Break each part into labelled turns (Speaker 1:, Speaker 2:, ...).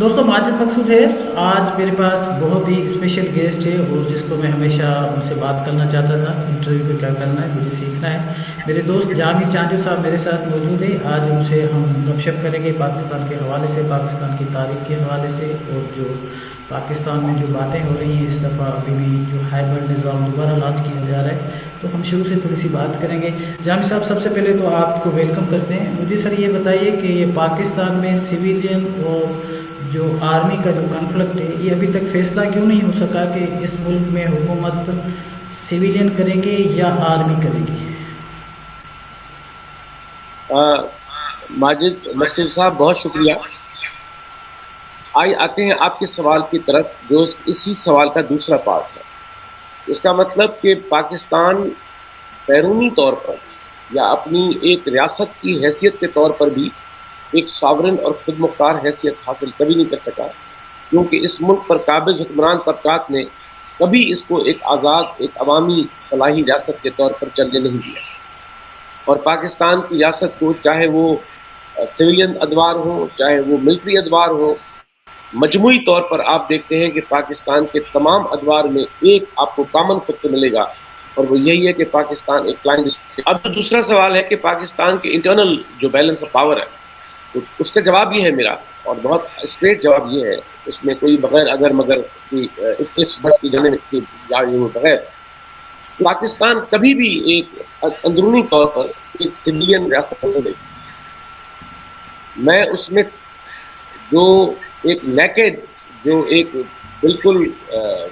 Speaker 1: دوستوں ماجد مقصود ہے. آج میرے پاس بہت ہی اسپیشل گیسٹ ہے اور جس کو میں ہمیشہ ان سے بات کرنا چاہتا تھا. انٹرویو پہ کیا کرنا ہے مجھے سیکھنا ہے. میرے دوست جامی چانجو صاحب میرے ساتھ موجود ہے. آج ان سے ہم گپ شپ کریں گے پاکستان کے حوالے سے، پاکستان کی تاریخ کے حوالے سے، اور جو پاکستان میں جو باتیں ہو رہی ہیں اس دفعہ ابھی بھی جو ہائیبرڈ نظام دوبارہ لانچ کیا جا رہا ہے، تو ہم شروع سے تھوڑی سی بات کریں گے. جامی صاحب سب سے پہلے تو آپ کو ویلکم کرتے ہیں. مجھے سر یہ بتائیے کہ یہ پاکستان میں سویلین اور جو آرمی کا جو کنفلکٹ ہے یہ ابھی تک فیصلہ کیوں نہیں ہو سکا کہ اس ملک میں حکومت سویلین کریں گے یا آرمی کرے گی؟
Speaker 2: ماجد مقصود صاحب بہت شکریہ. آتے ہیں آپ کے سوال کی طرف، جو اسی سوال کا دوسرا پارٹ ہے. اس کا مطلب کہ پاکستان بیرونی طور پر یا اپنی ایک ریاست کی حیثیت کے طور پر بھی ایک ساورن اور خود مختار حیثیت حاصل کبھی نہیں کر سکا، کیونکہ اس ملک پر قابض حکمران طبقات نے کبھی اس کو ایک آزاد، ایک عوامی فلاحی ریاست کے طور پر چلنے نہیں دیا. اور پاکستان کی ریاست کو چاہے وہ سویلین ادوار ہو، چاہے وہ ملٹری ادوار ہو، مجموعی طور پر آپ دیکھتے ہیں کہ پاکستان کے تمام ادوار میں ایک آپ کو کامن فیکٹر ملے گا، اور وہ یہی ہے کہ پاکستان ایک کلائنٹ اسٹیٹ. اب جو دوسرا سوال ہے کہ پاکستان کے انٹرنل جو بیلنس آف پاور ہے، اس کا جواب یہ ہے میرا، اور بہت اسٹریٹ جواب یہ ہے، اس میں کوئی بغیر اگر مگر کی بس کی جانے کی بغیر، پاکستان کبھی بھی ایک اندرونی طور پر ایک سویلین ریاست نہیں رہی. میں اس میں جو ایک نیکڈ، جو ایک بالکل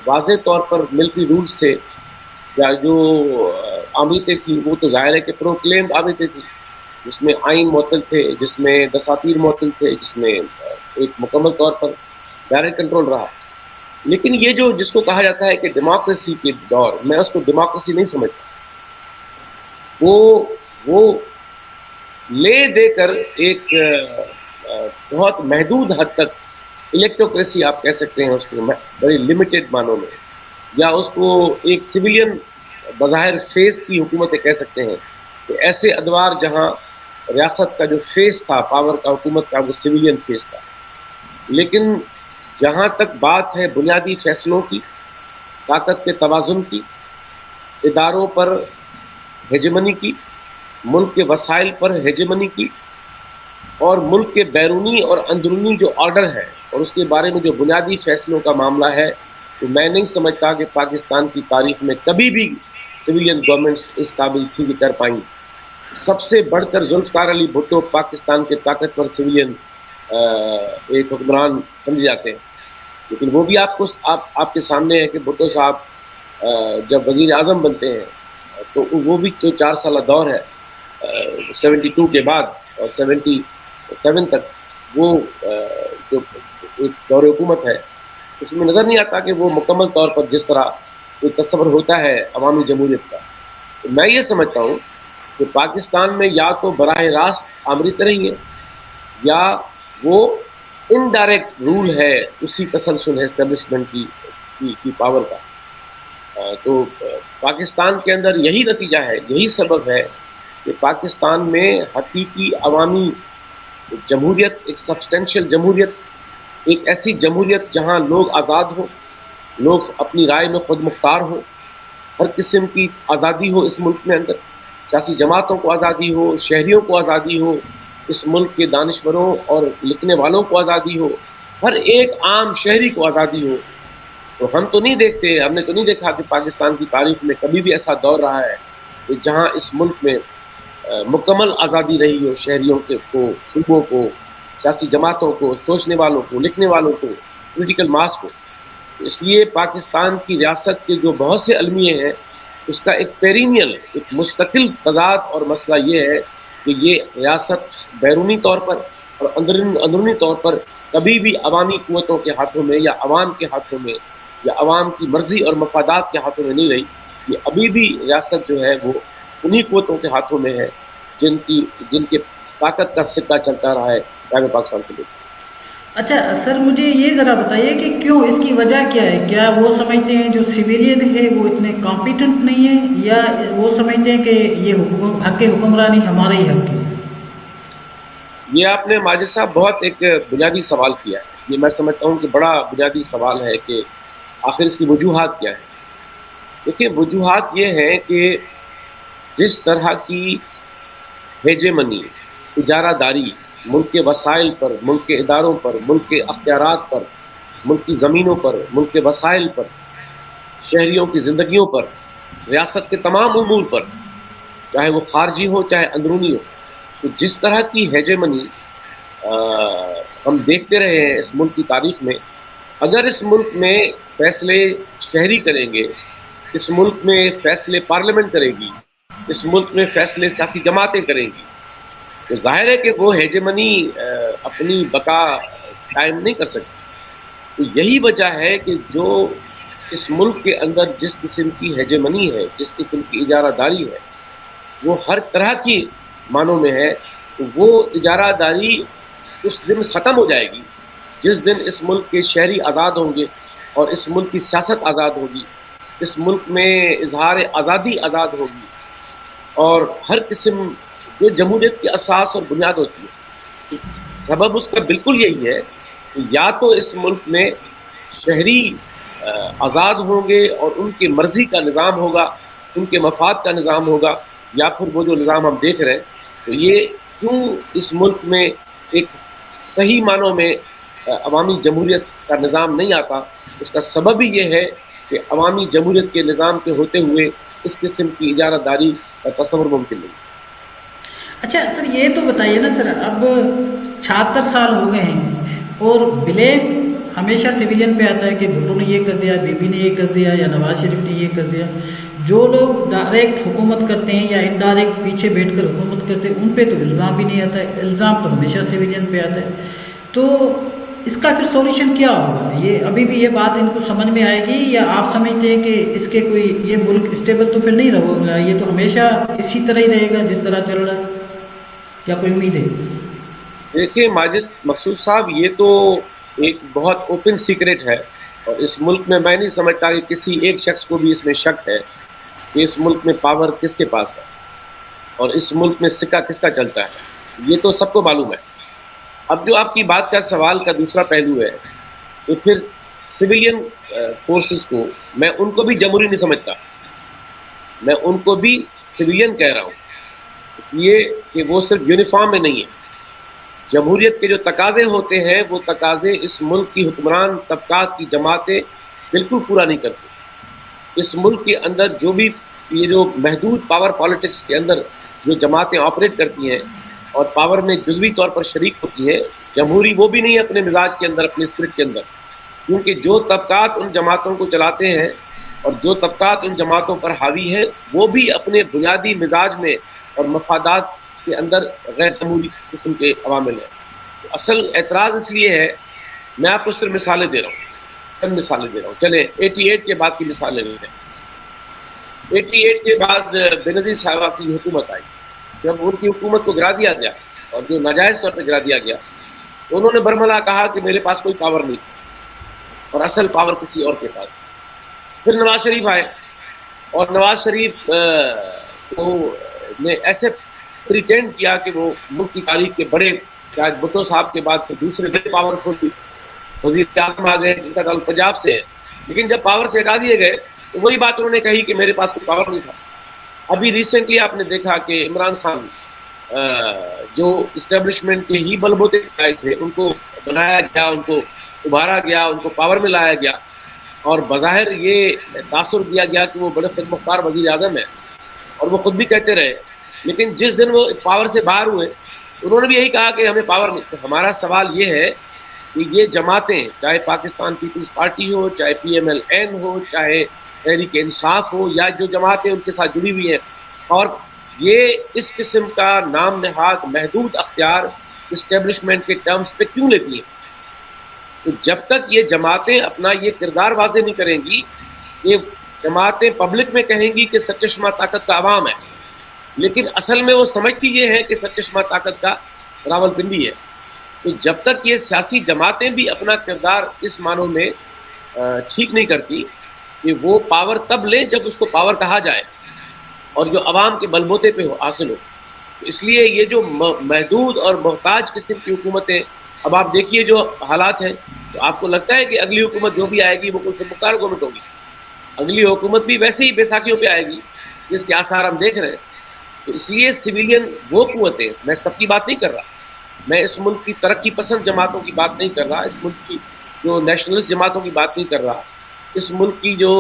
Speaker 2: واضح طور پر ملٹری رولز تھے یا جو آمیتیں تھیں، وہ تو ظاہر ہے کہ پروکلیمڈ آمیتیں تھیں، جس میں آئین معطل تھے، جس میں دساتیر معطل تھے، جس میں ایک مکمل طور پر ڈائریکٹ کنٹرول رہا. لیکن یہ جو جس کو کہا جاتا ہے کہ ڈیموکریسی کے دور، میں اس کو ڈیموکریسی نہیں سمجھتا. وہ لے دے کر ایک بہت محدود حد تک الیکٹوکریسی آپ کہہ سکتے ہیں اس کو، بڑی لمیٹڈ معنوں میں، یا اس کو ایک سویلین بظاہر فیس کی حکومتیں کہہ سکتے ہیں، کہ ایسے ادوار جہاں ریاست کا جو فیس تھا پاور کا، حکومت کا، وہ سویلین فیس تھا. لیکن جہاں تک بات ہے بنیادی فیصلوں کی، طاقت کے توازن کی، اداروں پر ہیجمنی کی، ملک کے وسائل پر ہیجمنی کی، اور ملک کے بیرونی اور اندرونی جو آرڈر ہے اور اس کے بارے میں جو بنیادی فیصلوں کا معاملہ ہے، تو میں نہیں سمجھتا کہ پاکستان کی تاریخ میں کبھی بھی سویلین گورنمنٹس اس قابل تھی کہ کر پائیں. سب سے بڑھ کر ذوالفقار علی بھٹو پاکستان کے طاقتور سویلین ایک حکمران سمجھے جاتے ہیں. لیکن وہ بھی آپ کے سامنے ہے کہ بھٹو صاحب جب وزیر اعظم بنتے ہیں تو وہ بھی تو 4 سالہ دور ہے، 72 کے بعد اور 77 تک، وہ جو ایک دور حکومت ہے، اس میں نظر نہیں آتا کہ وہ مکمل طور پر جس طرح کوئی تصور ہوتا ہے عوامی جمہوریت کا. تو میں یہ سمجھتا ہوں کہ پاکستان میں یا تو براہ راست آمریت رہی ہے، یا وہ انڈائریکٹ رول ہے اسی تسلسل ہے اسٹیبلشمنٹ کی پاور کا. تو پاکستان کے اندر یہی نتیجہ ہے، یہی سبب ہے کہ پاکستان میں حقیقی عوامی جمہوریت، ایک سبسٹینشیل جمہوریت، ایک ایسی جمہوریت جہاں لوگ آزاد ہوں، لوگ اپنی رائے میں خود مختار ہوں، ہر قسم کی آزادی ہو اس ملک میں اندر، سیاسی جماعتوں کو آزادی ہو، شہریوں کو آزادی ہو، اس ملک کے دانشوروں اور لکھنے والوں کو آزادی ہو، ہر ایک عام شہری کو آزادی ہو. تو ہم تو نہیں دیکھتے، ہم نے تو نہیں دیکھا کہ پاکستان کی تاریخ میں کبھی بھی ایسا دور رہا ہے کہ جہاں اس ملک میں مکمل آزادی رہی ہو شہریوں کو، صوبوں کو، سیاسی جماعتوں کو، سوچنے والوں کو، لکھنے والوں کو، پولیٹیکل ماس کو. اس لیے پاکستان کی ریاست کے جو بہت سے المیے ہیں، اس کا ایک پیرینیل، ایک مستقل تضاد اور مسئلہ یہ ہے کہ یہ ریاست بیرونی طور پر اور اندرونی طور پر کبھی بھی عوامی قوتوں کے ہاتھوں میں یا عوام کے ہاتھوں میں یا عوام کی مرضی اور مفادات کے ہاتھوں میں نہیں رہی. یہ ابھی بھی ریاست جو ہے وہ انہی قوتوں کے ہاتھوں میں ہے جن کے طاقت کا سکہ چلتا رہا ہے قیام پاکستان سے.
Speaker 1: اچھا سر، مجھے یہ ذرا بتائیے کہ کیوں، اس کی وجہ کیا ہے؟ کیا وہ سمجھتے ہیں جو سویلین ہے وہ اتنے کمپیٹنٹ نہیں ہیں، یا وہ سمجھتے ہیں کہ یہ حق حکمرانی ہمارا ہی حق ہے؟
Speaker 2: یہ آپ نے ماجد صاحب بہت ایک بنیادی سوال کیا ہے. یہ میں سمجھتا ہوں کہ بڑا بنیادی سوال ہے کہ آخر اس کی وجوہات کیا ہے. دیکھیے وجوہات یہ ہیں کہ جس طرح کی ہیجمنی، اجارہ داری ملک کے وسائل پر، ملک کے اداروں پر، ملک کے اختیارات پر، ملک کی زمینوں پر، ملک کے وسائل پر، شہریوں کی زندگیوں پر، ریاست کے تمام امور پر، چاہے وہ خارجی ہو چاہے اندرونی ہو، تو جس طرح کی ہیجمنی ہم دیکھتے رہے ہیں اس ملک کی تاریخ میں، اگر اس ملک میں فیصلے شہری کریں گے، اس ملک میں فیصلے پارلیمنٹ کرے گی، اس ملک میں فیصلے سیاسی جماعتیں کریں گی، تو ظاہر ہے کہ وہ ہیجمنی اپنی بقا قائم نہیں کر سکتی. تو یہی وجہ ہے کہ جو اس ملک کے اندر جس قسم کی ہیجمنی ہے، جس قسم کی اجارہ داری ہے، وہ ہر طرح کی معنوں میں ہے. تو وہ اجارہ داری اس دن ختم ہو جائے گی جس دن اس ملک کے شہری آزاد ہوں گے اور اس ملک کی سیاست آزاد ہوگی، اس ملک میں اظہار آزادی آزاد ہوگی، اور ہر قسم جو جمہوریت کی اساس اور بنیاد ہوتی ہے. سبب اس کا بالکل یہی ہے کہ یا تو اس ملک میں شہری آزاد ہوں گے اور ان کی مرضی کا نظام ہوگا، ان کے مفاد کا نظام ہوگا، یا پھر وہ جو نظام ہم دیکھ رہے ہیں. تو یہ کیوں اس ملک میں ایک صحیح معنوں میں عوامی جمہوریت کا نظام نہیں آتا، اس کا سبب ہی یہ ہے کہ عوامی جمہوریت کے نظام کے ہوتے ہوئے اس قسم کی اجارہ داری کا تصور ممکن نہیں.
Speaker 1: اچھا سر یہ تو بتائیے نا سر، اب 76 سال ہو گئے ہیں اور بلیم ہمیشہ سویلین پہ آتا ہے کہ بھٹو نے یہ کر دیا، بی بی نے یہ کر دیا، یا نواز شریف نے یہ کر دیا. جو لوگ ڈائریکٹ حکومت کرتے ہیں یا انڈائریکٹ پیچھے بیٹھ کر حکومت کرتے ہیں ان پہ تو الزام بھی نہیں آتا ہے، الزام تو ہمیشہ سویلین پہ آتا ہے. تو اس کا پھر سولوشن کیا ہوگا؟ یہ ابھی بھی یہ بات ان کو سمجھ میں آئے گی، یا آپ سمجھتے ہیں کہ اس کے کوئی یہ ملک اسٹیبل تو پھر نہیں رہے گا، یہ تو ہمیشہ اسی طرح ہی رہے گا جس طرح چل رہا ہے، یا کوئی امید ہے؟
Speaker 2: دیکھیے ماجد مقصود صاحب، یہ تو ایک بہت اوپن سیکرٹ ہے، اور اس ملک میں نہیں سمجھتا کہ کسی ایک شخص کو بھی اس میں شک ہے کہ اس ملک میں پاور کس کے پاس ہے اور اس ملک میں سکہ کس کا چلتا ہے. یہ تو سب کو معلوم ہے. اب جو آپ کی بات کا سوال کا دوسرا پہلو ہے، تو پھر سویلین فورسز کو میں ان کو بھی جمہوری نہیں سمجھتا، میں ان کو بھی سویلین کہہ رہا ہوں، اس لیے کہ وہ صرف یونیفارم میں نہیں ہے. جمہوریت کے جو تقاضے ہوتے ہیں وہ تقاضے اس ملک کی حکمران طبقات کی جماعتیں بالکل پورا نہیں کرتی. اس ملک کے اندر جو بھی یہ جو محدود پاور پالیٹکس کے اندر جو جماعتیں آپریٹ کرتی ہیں اور پاور میں جزوی طور پر شریک ہوتی ہیں، جمہوری وہ بھی نہیں ہے اپنے مزاج کے اندر، اپنے اسپرٹ کے اندر، کیونکہ جو طبقات ان جماعتوں کو چلاتے ہیں اور جو طبقات ان جماعتوں پر حاوی ہیں وہ بھی اپنے بنیادی مزاج میں اور مفادات کے اندر غیر جمہوری قسم کے عوامل ہیں. اصل اعتراض اس لیے ہے، میں آپ کو صرف مثالیں دے رہا ہوں، چند مثالیں دے رہا ہوں. چلیں 88 کے بعد کی مثالیں لے لیں. 88 کے بعد بینظیر صاحبہ کی حکومت آئی. جب ان کی حکومت کو گرا دیا گیا اور جو ناجائز طور پہ گرا دیا گیا، تو انہوں نے برملا کہا کہ میرے پاس کوئی پاور نہیں اور اصل پاور کسی اور کے پاس تھا. پھر نواز شریف آئے اور نواز شریف نے ایسے پریٹینڈ کیا کہ وہ ملک کی تاریخ کے بڑے، شاید بھٹو صاحب کے بعد تو دوسرے بڑے پاورفل وزیر اعظم آ گئے جن کا تعلق پنجاب سے ہے، لیکن جب پاور سے ہٹا دیے گئے تو وہی بات انہوں نے کہی کہ میرے پاس کوئی پاور نہیں تھا. ابھی ریسنٹلی آپ نے دیکھا کہ عمران خان جو اسٹیبلشمنٹ کے ہی بل بوتے آئے تھے، ان کو بنایا گیا، ان کو ابھارا گیا، ان کو پاور میں لایا گیا، اور بظاہر یہ تاثر دیا گیا کہ وہ بڑے خود مختار وزیر اعظم ہیں، اور وہ خود بھی کہتے رہے. لیکن جس دن وہ پاور سے باہر ہوئے انہوں نے بھی یہی کہا کہ ہمیں پاور نہیں. ہمارا سوال یہ ہے کہ یہ جماعتیں، چاہے پاکستان پیپلز پارٹی ہو، چاہے PMLN ہو، چاہے تحریک انصاف ہو، یا جو جماعتیں ان کے ساتھ جڑی ہوئی ہیں، اور یہ اس قسم کا نام نہاد محدود اختیار اسٹیبلشمنٹ کے ٹرمز پہ کیوں لیتی ہیں؟ تو جب تک یہ جماعتیں اپنا یہ کردار واضح نہیں کریں گی، یہ جماعتیں پبلک میں کہیں گی کہ سرچشمہ طاقت کا عوام ہے، لیکن اصل میں وہ سمجھتی یہ ہے کہ سرچشمہ طاقت کا راولپنڈی ہے. تو جب تک یہ سیاسی جماعتیں بھی اپنا کردار اس معنوں میں ٹھیک نہیں کرتی کہ وہ پاور تب لیں جب اس کو پاور کہا جائے اور جو عوام کے بلبوتے پہ حاصل ہو. تو اس لیے یہ جو محدود اور محتاج قسم کی حکومتیں اب آپ دیکھیے جو حالات ہیں، تو آپ کو لگتا ہے کہ اگلی حکومت جو بھی آئے گی وہ کوئی مختار گورنمنٹ ہوگی؟ اگلی حکومت بھی ویسے ہی بیساکھیوں پہ آئے گی جس کے آثار ہم دیکھ رہے ہیں. تو اس لیے سویلین وہ قوتیں، میں سب کی بات نہیں کر رہا، میں اس ملک کی ترقی پسند جماعتوں کی بات نہیں کر رہا، اس ملک کی جو نیشنلسٹ جماعتوں کی بات نہیں کر رہا، اس ملک کی جو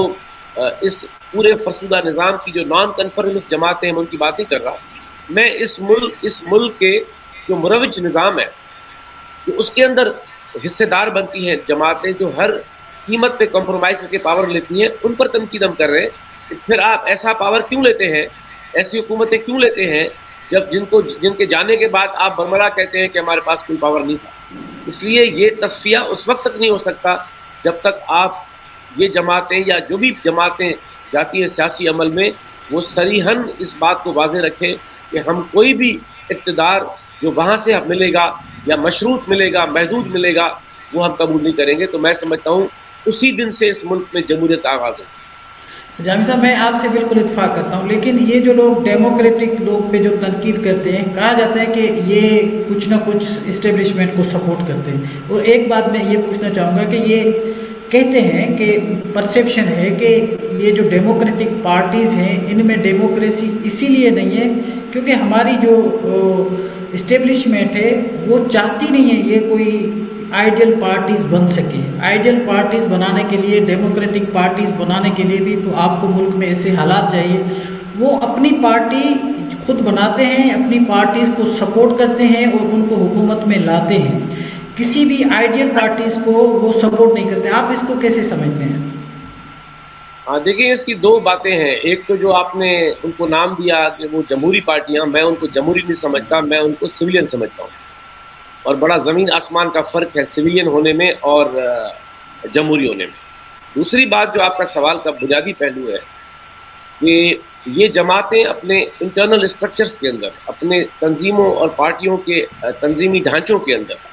Speaker 2: اس پورے فرسودہ نظام کی جو نان کنفرمسٹ جماعتیں ہیں ان کی بات نہیں کر رہا. میں اس ملک کے جو مروج نظام ہے، جو اس کے اندر حصے دار بنتی ہیں جماعتیں جو ہر قیمت پہ کمپرومائز کر کے پاور لیتی ہیں، ان پر تنقید ہم کر رہے ہیں کہ پھر آپ ایسا پاور کیوں لیتے ہیں، ایسی حکومتیں کیوں لیتے ہیں جب جن کے جانے کے بعد آپ برملا کہتے ہیں کہ ہمارے پاس کوئی پاور نہیں تھا. اس لیے یہ تصفیہ اس وقت تک نہیں ہو سکتا جب تک آپ یہ جماعتیں یا جو بھی جماعتیں جاتی ہیں سیاسی عمل میں، وہ صریحاً اس بات کو واضح رکھیں کہ ہم کوئی بھی اقتدار جو وہاں سے ملے گا یا مشروط ملے گا، محدود ملے گا، وہ ہم قبول نہیں کریں گے. تو میں سمجھتا ہوں اسی دن سے اس ملک میں جمہوریت کا آغاز ہو.
Speaker 1: جامی صاحب میں آپ سے بالکل اتفاق کرتا ہوں، لیکن یہ جو لوگ ڈیموکریٹک لوگ پہ جو تنقید کرتے ہیں، کہا جاتا ہے کہ یہ کچھ نہ کچھ اسٹیبلشمنٹ کو سپورٹ کرتے ہیں. اور ایک بات میں یہ پوچھنا چاہوں گا کہ یہ کہتے ہیں کہ پرسیپشن ہے کہ یہ جو ڈیموکریٹک پارٹیز ہیں ان میں ڈیموکریسی اسی لیے نہیں ہے کیونکہ ہماری جو اسٹیبلشمنٹ ہے وہ چاہتی نہیں ہے یہ کوئی آئیڈیل پارٹیز بن سکے. آئیڈیل پارٹیز بنانے کے لیے، ڈیموکریٹک پارٹیز بنانے کے لیے بھی تو آپ کو ملک میں ایسے حالات چاہیے. وہ اپنی پارٹی خود بناتے ہیں، اپنی پارٹیز کو سپورٹ کرتے ہیں اور ان کو حکومت میں لاتے ہیں. کسی بھی آئیڈیل پارٹیز کو وہ سپورٹ نہیں کرتے. آپ اس کو کیسے سمجھتے ہیں؟
Speaker 2: ہاں دیکھیں، اس کی دو باتیں ہیں. ایک تو جو آپ نے ان کو نام دیا کہ وہ جمہوری پارٹیاں، میں ان کو جمہوری نہیں سمجھتا، میں ان کو سویلین سمجھتا ہوں. اور بڑا زمین آسمان کا فرق ہے سویلین ہونے میں اور جمہوری ہونے میں. دوسری بات جو آپ کا سوال کا بنیادی پہلو ہے کہ یہ جماعتیں اپنے انٹرنل اسٹرکچرز کے اندر، اپنے تنظیموں اور پارٹیوں کے تنظیمی ڈھانچوں کے اندر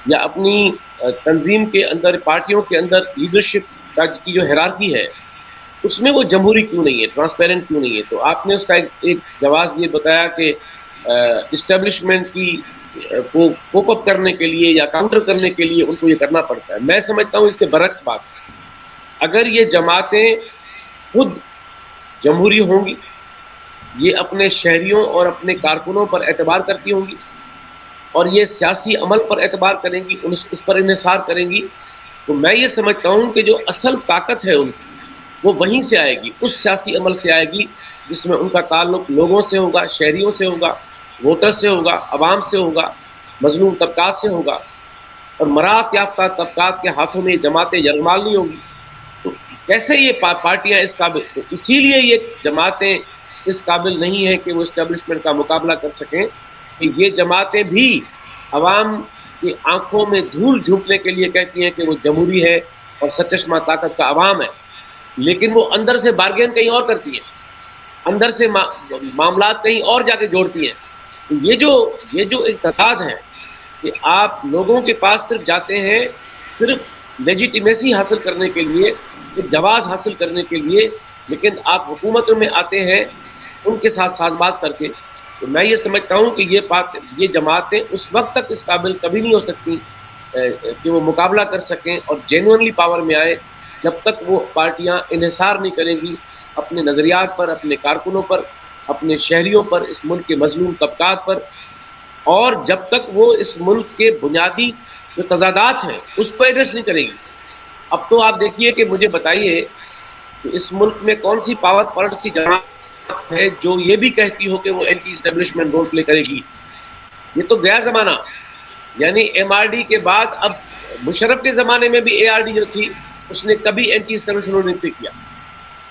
Speaker 2: یا اپنی تنظیم کے اندر، پارٹیوں کے اندر لیڈرشپ کی جو ہیرارکی ہے اس میں وہ جمہوری کیوں نہیں ہے، ٹرانسپیرنٹ کیوں نہیں ہے. تو آپ نے اس کا ایک جواز یہ بتایا کہ اسٹیبلشمنٹ کی کو کوپ اپ کرنے کے لیے یا کاؤنٹر کرنے کے لیے ان کو یہ کرنا پڑتا ہے. میں سمجھتا ہوں اس کے برعکس بات ہے. اگر یہ جماعتیں خود جمہوری ہوں گی، یہ اپنے شہریوں اور اپنے کارکنوں پر اعتبار کرتی ہوں گی اور یہ سیاسی عمل پر اعتبار کریں گی، اس پر انحصار کریں گی، تو میں یہ سمجھتا ہوں کہ جو اصل طاقت ہے ان کی وہ وہیں سے آئے گی، اس سیاسی عمل سے آئے گی جس میں ان کا تعلق لوگوں سے ہوگا، شہریوں سے ہوگا، ووٹر سے ہوگا، عوام سے ہوگا، مظلوم طبقات سے ہوگا. اور مراعات یافتہ طبقات کے ہاتھوں میں یہ جماعتیں یرغمال نہیں ہوگی. تو کیسے یہ پارٹیاں اس قابل، تو اسی لیے یہ جماعتیں اس قابل نہیں ہیں کہ وہ اسٹیبلشمنٹ کا مقابلہ کر سکیں. کہ یہ جماعتیں بھی عوام کی آنکھوں میں دھول جھونکنے کے لیے کہتی ہیں کہ وہ جمہوری ہے اور سچشمہ طاقت کا عوام ہے، لیکن وہ اندر سے بارگین کہیں اور کرتی ہیں، اندر سے معاملات کہیں اور جا کے جوڑتی ہیں. یہ جو اتحاد ہے کہ آپ لوگوں کے پاس صرف جاتے ہیں صرف لیجیٹیمیسی حاصل کرنے کے لیے، ایک جواز حاصل کرنے کے لیے، لیکن آپ حکومتوں میں آتے ہیں ان کے ساتھ ساز باز کر کے. تو میں یہ سمجھتا ہوں کہ یہ جماعتیں اس وقت تک اس قابل کبھی نہیں ہو سکتی کہ وہ مقابلہ کر سکیں اور جینوئنلی پاور میں آئے جب تک وہ پارٹیاں انحصار نہیں کریں گی اپنے نظریات پر، اپنے کارکنوں پر، اپنے شہریوں پر، اس ملک کے مظلوم طبقات پر، اور جب تک وہ اس ملک کے بنیادی جو تضادات ہیں اس کو ایڈریس نہیں کرے گی. اب تو آپ دیکھیے کہ مجھے بتائیے کہ اس ملک میں کون سی پاور پولیٹکس کی جماعت ہے جو یہ بھی کہتی ہو کہ وہ اینٹی اسٹیبلشمنٹ رول پلے کرے گی. یہ تو گیا زمانہ. یعنی ایم آر ڈی کے بعد اب مشرف کے زمانے میں بھی اے آر ڈی جو تھی اس نے کبھی اینٹی اسٹیبلشمنٹ رول نہیں پلے کیا.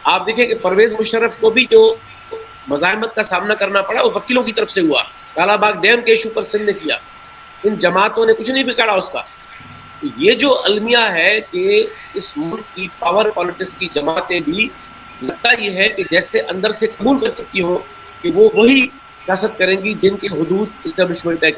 Speaker 2: آپ دیکھیں کہ پرویز مشرف کو بھی جو مزاحمت کا سامنا کرنا پڑا وہ وکیلوں کی طرف سے ہوا. کالا باغ ڈیم کے ایشو پر سندھ نے کیا، ان جماعتوں نے کچھ نہیں بگاڑا اس کا. یہ جو المیہ ہے کہ اس ملک کی پاور پالیٹکس کی جماعتیں بھی لگتا یہ ہے کہ جیسے اندر سے قبول کر چکی ہوں کہ وہ وہی سیاست کریں گی جن کے حدود اسٹیبلشمنٹ طے